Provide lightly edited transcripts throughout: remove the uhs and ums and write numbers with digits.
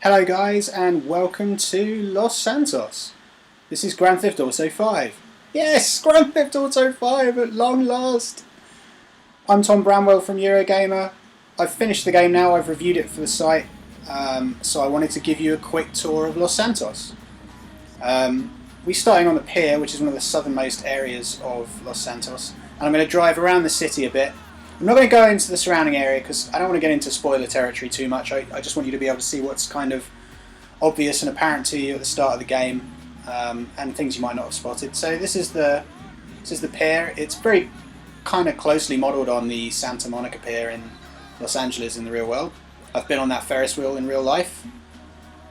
Hello guys and welcome to Los Santos. This is Grand Theft Auto 5. Yes, Grand Theft Auto 5 at long last. I'm Tom Bramwell from Eurogamer. I've finished the game now, I've reviewed it for the site, so I wanted to give you a quick tour of Los Santos. We're starting on the pier, which is one of the southernmost areas of Los Santos, and I'm going to drive around the city a bit. I'm not going to go into the surrounding area because I don't want to get into spoiler territory too much. I just want you to be able to see what's kind of obvious and apparent to you at the start of the game, and things you might not have spotted. So this is the pier. It's very kind of closely modelled on the Santa Monica Pier in Los Angeles in the real world. I've been on that Ferris wheel in real life.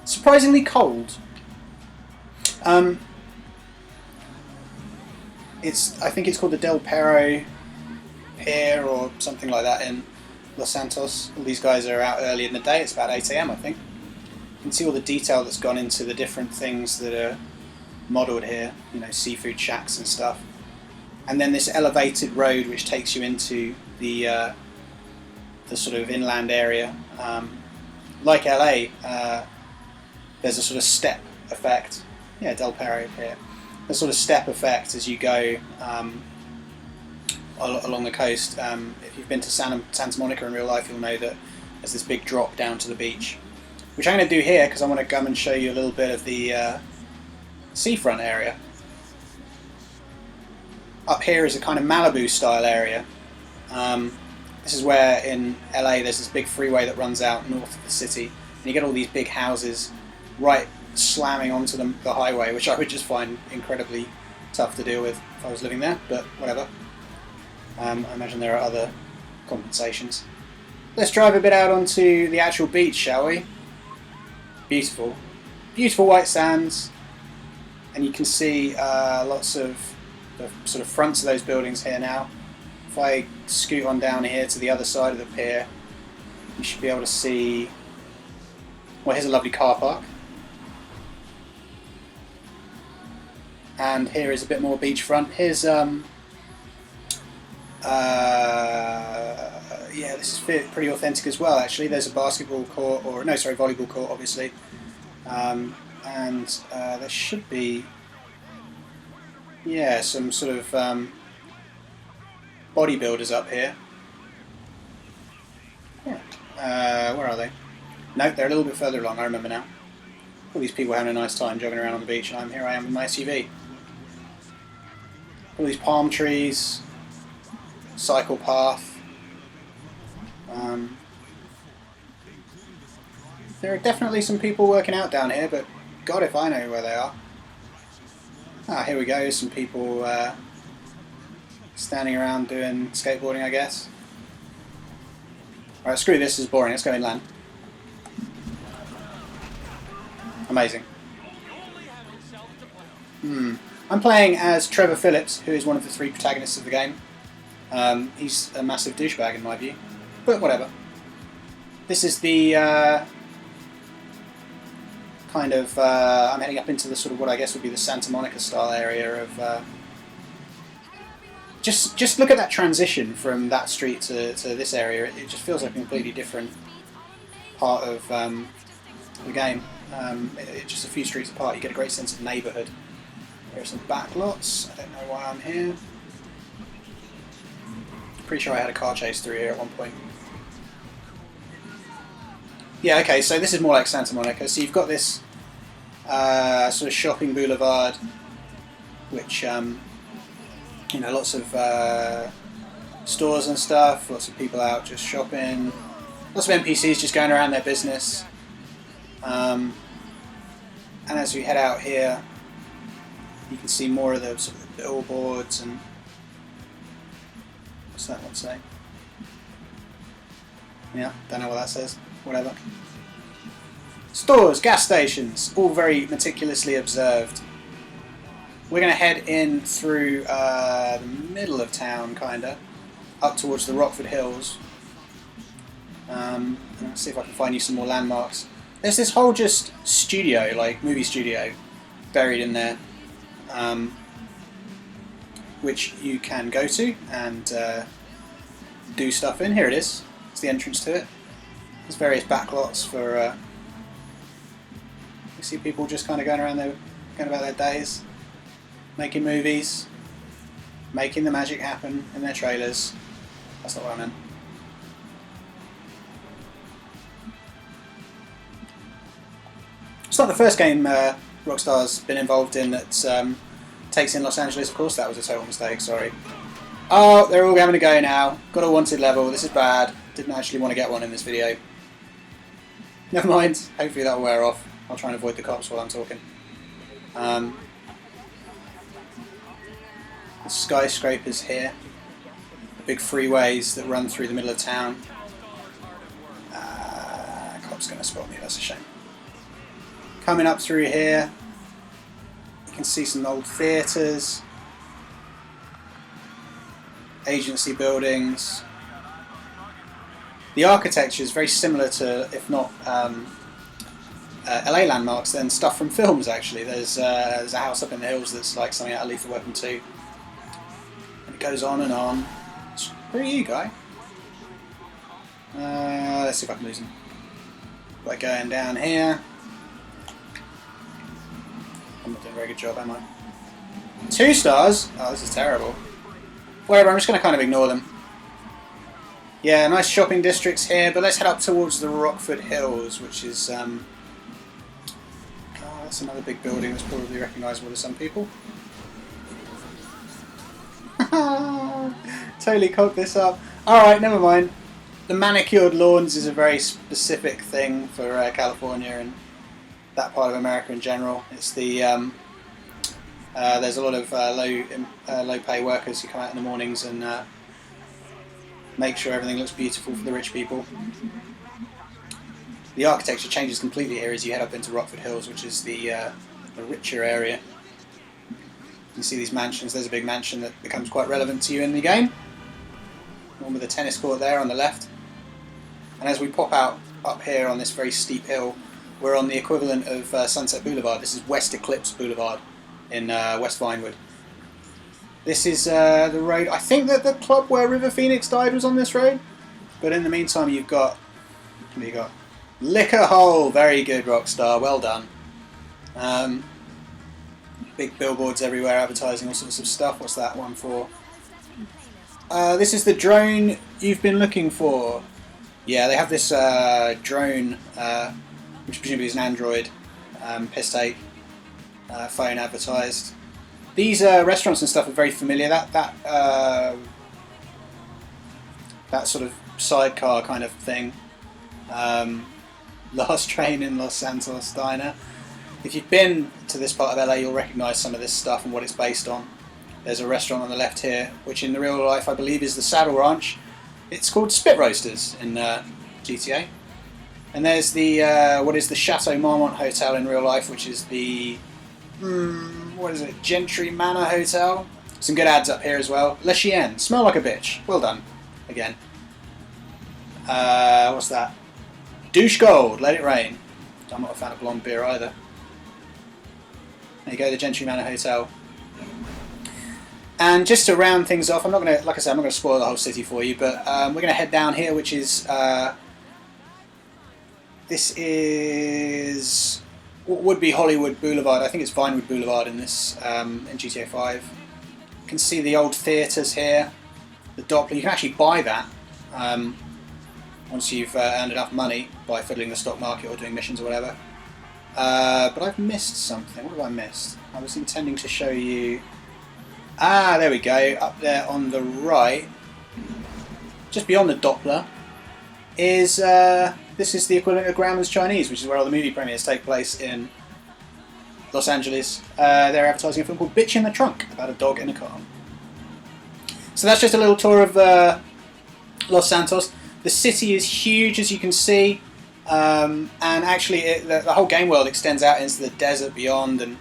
Surprisingly cold. I think it's called the Del Perro Pier or something like that in Los Santos. All these guys are out early in the day. It's about 8 AM I think. You can see all the detail that's gone into the different things that are modelled here, you know, seafood shacks and stuff. And then this elevated road which takes you into the sort of inland area. Like LA, there's a sort of step effect. Yeah, Del Perro here. A sort of step effect as you go along the coast. If you've been to Santa Monica in real life, you'll know that there's this big drop down to the beach, which I'm going to do here because I want to come and show you a little bit of the seafront area. Up here is a kind of Malibu style area. This is where in LA there's this big freeway that runs out north of the city, and you get all these big houses right slamming onto the highway, which I would just find incredibly tough to deal with if I was living there, but whatever. I imagine there are other compensations. Let's drive a bit out onto the actual beach, shall we? Beautiful. Beautiful white sands, and you can see lots of the sort of fronts of those buildings here now. If I scoot on down here to the other side of the pier, you should be able to see, well, here's a lovely car park. And here is a bit more beachfront. Here's yeah, this is pretty authentic as well. Actually, there's a basketball court, or no, sorry, volleyball court, obviously, and there should be, yeah, some sort of bodybuilders up here. Yeah, where are they? No, they're a little bit further along. I remember now. All these people having a nice time jogging around on the beach, and here I am with my SUV. All these palm trees, cycle path. There are definitely some people working out down here, but God if I know where they are. Ah, here we go, some people standing around doing skateboarding, I guess. Alright, screw this, this is boring, let's go inland. Amazing. I'm playing as Trevor Phillips, who is one of the three protagonists of the game. He's a massive douchebag in my view, but whatever. This is the kind of, I'm heading up into the sort of what I guess would be the Santa Monica style area of, just look at that transition from that street to this area. It just feels like a completely different part of the game. It's just a few streets apart, you get a great sense of neighbourhood. There are some back lots, I don't know why I'm here. Pretty sure I had a car chase through here at one point. Yeah, okay, so this is more like Santa Monica. So you've got this sort of shopping boulevard, which, you know, lots of stores and stuff, lots of people out just shopping, lots of NPCs just going around their business. And as we head out here, you can see more of the sort of billboards and what's that one say? Yeah, don't know what that says. Whatever. Stores, gas stations, all very meticulously observed. We're going to head in through the middle of town, kinda, up towards the Rockford Hills. And I'll see if I can find you some more landmarks. There's this whole just studio, like movie studio, buried in there, which you can go to and do stuff in. Here it is. It's the entrance to it. There's various backlots for You see people just kind of going about their days, making movies, making the magic happen in their trailers. That's not what I meant. It's not the first game Rockstar's been involved in that takes in Los Angeles. Of course, that was a total mistake. Sorry. Oh, they're all having a go now. Got a wanted level. This is bad. Didn't actually want to get one in this video. Never mind. Hopefully that'll wear off. I'll try and avoid the cops while I'm talking. The skyscrapers here. The big freeways that run through the middle of town. Cop's going to spot me. That's a shame. Coming up through here, you can see some old theatres, agency buildings. The architecture is very similar to, if not LA landmarks, then stuff from films actually. There's a house up in the hills that's like something out of Lethal Weapon 2. And it goes on and on. Where are you, guy? Let's see if I can lose him. By going down here. I'm not doing a very good job, am I? 2 stars? Oh, this is terrible. Whatever, I'm just going to kind of ignore them. Yeah, nice shopping districts here, but let's head up towards the Rockford Hills, which is... oh, that's another big building that's probably recognisable to some people. Totally cocked this up. Alright, never mind. The manicured lawns is a very specific thing for California and that part of America in general. It's the there's a lot of low pay workers who come out in the mornings and make sure everything looks beautiful for the rich people. The architecture changes completely here as you head up into Rockford Hills, which is the richer area. You can see these mansions. There's a big mansion that becomes quite relevant to you in the game. One with a tennis court there on the left. And as we pop out up here on this very steep hill, we're on the equivalent of Sunset Boulevard. This is West Eclipse Boulevard in West Vinewood. This is the road. I think that the club where River Phoenix died was on this road. But in the meantime, you've got... What have you got? Liquor Hole. Very good, Rockstar. Well done. Big billboards everywhere advertising all sorts of stuff. What's that one for? This is the drone you've been looking for. Yeah, they have this drone, which presumably is an Android piss take phone advertised. These restaurants and stuff are very familiar. That sort of sidecar kind of thing. Last Train in Los Santos Diner. If you've been to this part of LA, you'll recognise some of this stuff and what it's based on. There's a restaurant on the left here, which in the real life I believe is the Saddle Ranch. It's called Spit Roasters in GTA. And there's the what is the Chateau Marmont Hotel in real life, which is the what is it? Gentry Manor Hotel. Some good ads up here as well. Le Chien, smell like a bitch. Well done. Again. What's that? Douche Gold, Let It Rain. I'm not a fan of blonde beer either. There you go, the Gentry Manor Hotel. And just to round things off, I'm not going to, like I said, I'm not going to spoil the whole city for you, but we're going to head down here, which is, this is what would be Hollywood Boulevard. I think it's Vinewood Boulevard in this, in GTA5. You can see the old theatres here, the Doppler. You can actually buy that once you've earned enough money by fiddling the stock market or doing missions or whatever. But I've missed something. What have I missed? I was intending to show you... Ah, there we go. Up there on the right, just beyond the Doppler, is this is the equivalent of Grauman's Chinese, which is where all the movie premieres take place in Los Angeles. They're advertising a film called Bitch in the Trunk, about a dog in a car. So that's just a little tour of Los Santos. The city is huge, as you can see, and actually the whole game world extends out into the desert beyond, and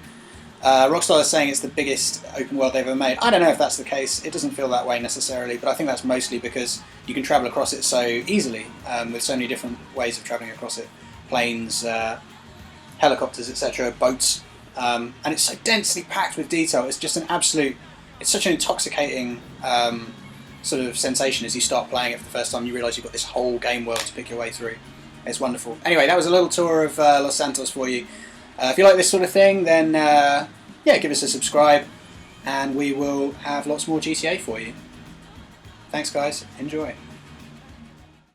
Rockstar is saying it's the biggest open world they've ever made. I don't know if that's the case. It doesn't feel that way necessarily, but I think that's mostly because you can travel across it so easily, with so many different ways of travelling across it. Planes, helicopters, etc., boats. And it's so densely packed with detail. It's just an absolute... It's such an intoxicating sort of sensation as you start playing it for the first time. You realise you've got this whole game world to pick your way through. It's wonderful. Anyway, that was a little tour of Los Santos for you. If you like this sort of thing, then yeah, give us a subscribe, and we will have lots more GTA for you. Thanks, guys. Enjoy.